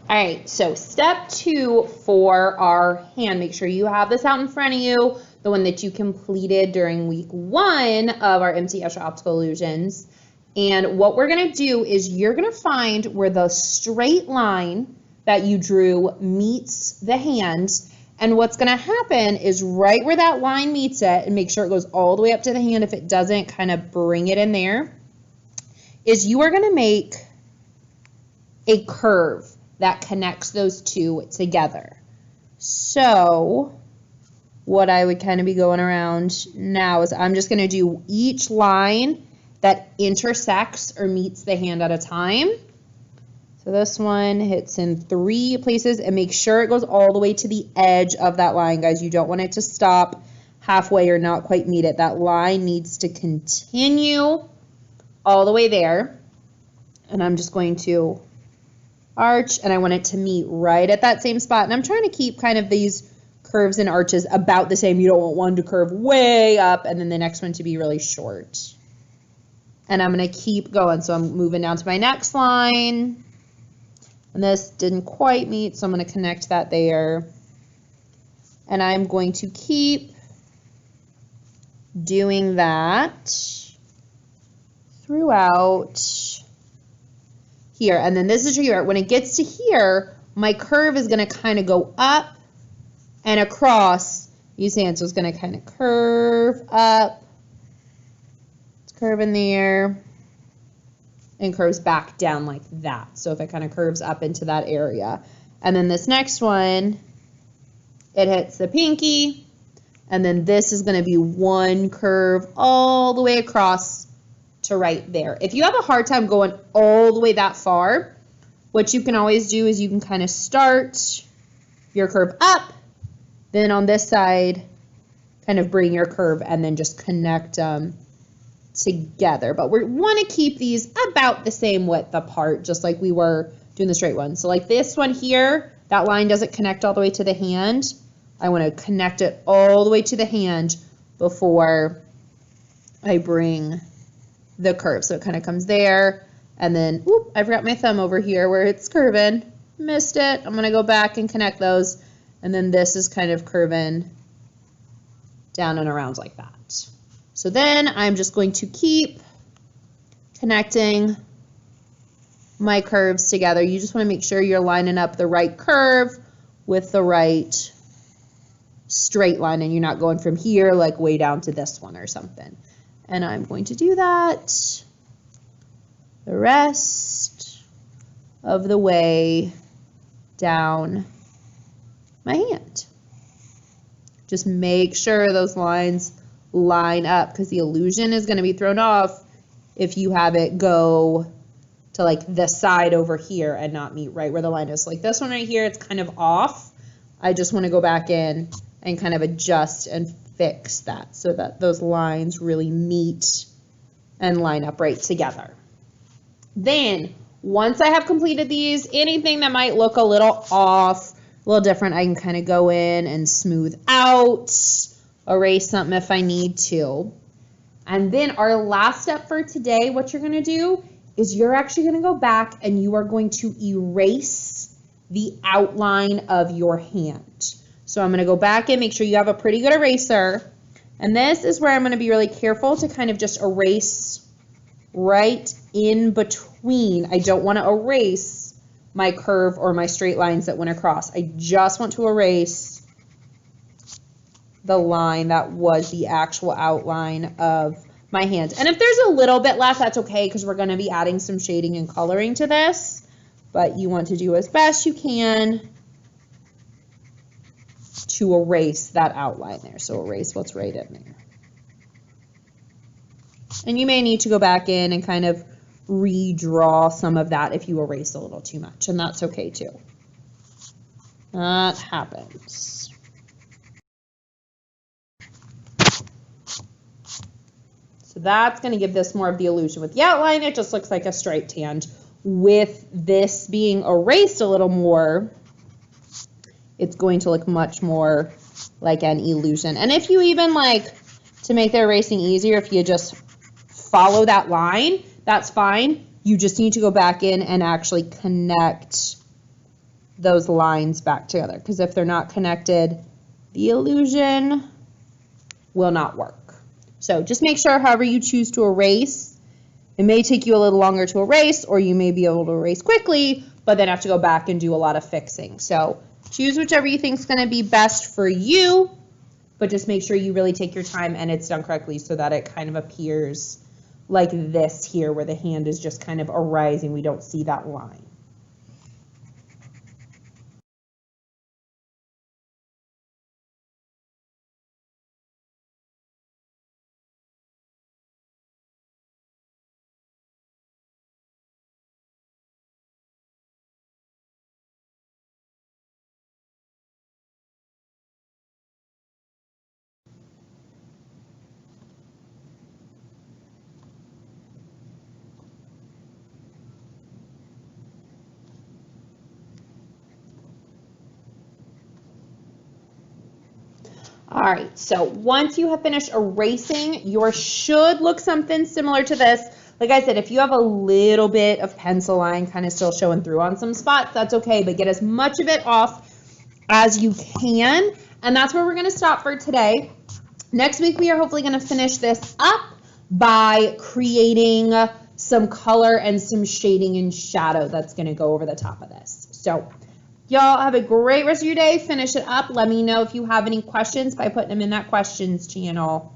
All right, so step 2 for our hand, make sure you have this out in front of you, the one that you completed during week 1 of our MC Escher Optical Illusions. And what we're gonna do is you're gonna find where the straight line that you drew meets the hand. And what's gonna happen is right where that line meets it, and make sure it goes all the way up to the hand. If it doesn't, kind of bring it in there, is you are gonna make a curve that connects those two together. So what I would kind of be going around now is I'm just gonna do each line that intersects or meets the hand at a time. So this one hits in 3 places, and make sure it goes all the way to the edge of that line, guys. You don't want it to stop halfway or not quite meet it. That line needs to continue all the way there. And I'm just going to arch, and I want it to meet right at that same spot. And I'm trying to keep kind of these curves and arches about the same. You don't want one to curve way up and then the next one to be really short. And I'm going to keep going. So I'm moving down to my next line. And this didn't quite meet, so I'm going to connect that there. And I'm going to keep doing that throughout here. And then this is here. When it gets to here, my curve is going to kind of go up and across. You see, so it's going to kind of curve up. It's curving there. And curves back down like that. So if it kind of curves up into that area. And then this next one, it hits the pinky. And then this is going to be one curve all the way across to right there. If you have a hard time going all the way that far, what you can always do is you can kind of start your curve up. Then on this side, kind of bring your curve and then just connect them together. But we want to keep these about the same width apart, just like we were doing the straight one. So like this one here, that line doesn't connect all the way to the hand. I want to connect it all the way to the hand before I bring the curve. So it kind of comes there, and then, whoop, I forgot my thumb over here where it's curving. Missed it. I'm going to go back and connect those, and then this is kind of curving down and around like that. So then I'm just going to keep connecting my curves together. You just want to make sure you're lining up the right curve with the right straight line, and you're not going from here like way down to this one or something. And I'm going to do that the rest of the way down my hand. Just make sure those lines line up, because the illusion is going to be thrown off if you have it go to like the side over here and not meet right where the line is. So like this one right here, it's kind of off. I just want to go back in and kind of adjust and fix that so that those lines really meet and line up right together. Then once I have completed these, anything that might look a little off, a little different, I can kind of go in and smooth out, erase something if I need to. And then our last step for today, what you're going to do is you're actually going to go back and you are going to erase the outline of your hand. So I'm going to go back and make sure you have a pretty good eraser. And this is where I'm going to be really careful to kind of just erase right in between. I don't want to erase my curve or my straight lines that went across. I just want to erase the line that was the actual outline of my hand. And if there's a little bit left, that's okay, because we're going to be adding some shading and coloring to this. But you want to do as best you can to erase that outline there. So erase what's right in there. And you may need to go back in and kind of redraw some of that if you erase a little too much, and that's okay too. That happens. So that's going to give this more of the illusion. With the outline, it just looks like a striped hand. With this being erased a little more, it's going to look much more like an illusion. And if you even like to make the erasing easier, if you just follow that line, that's fine. You just need to go back in and actually connect those lines back together, because if they're not connected, the illusion will not work. So just make sure however you choose to erase, it may take you a little longer to erase, or you may be able to erase quickly, but then have to go back and do a lot of fixing. So choose whichever you think is going to be best for you, but just make sure you really take your time and it's done correctly so that it kind of appears like this here, where the hand is just kind of arising. We don't see that line. All right, so once you have finished erasing, yours should look something similar to this. Like I said, if you have a little bit of pencil line kind of still showing through on some spots, that's okay, but get as much of it off as you can. And that's where we're going to stop for today. Next week, we are hopefully going to finish this up by creating some color and some shading and shadow that's going to go over the top of this. So y'all have a great rest of your day. Finish it up. Let me know if you have any questions by putting them in that questions channel.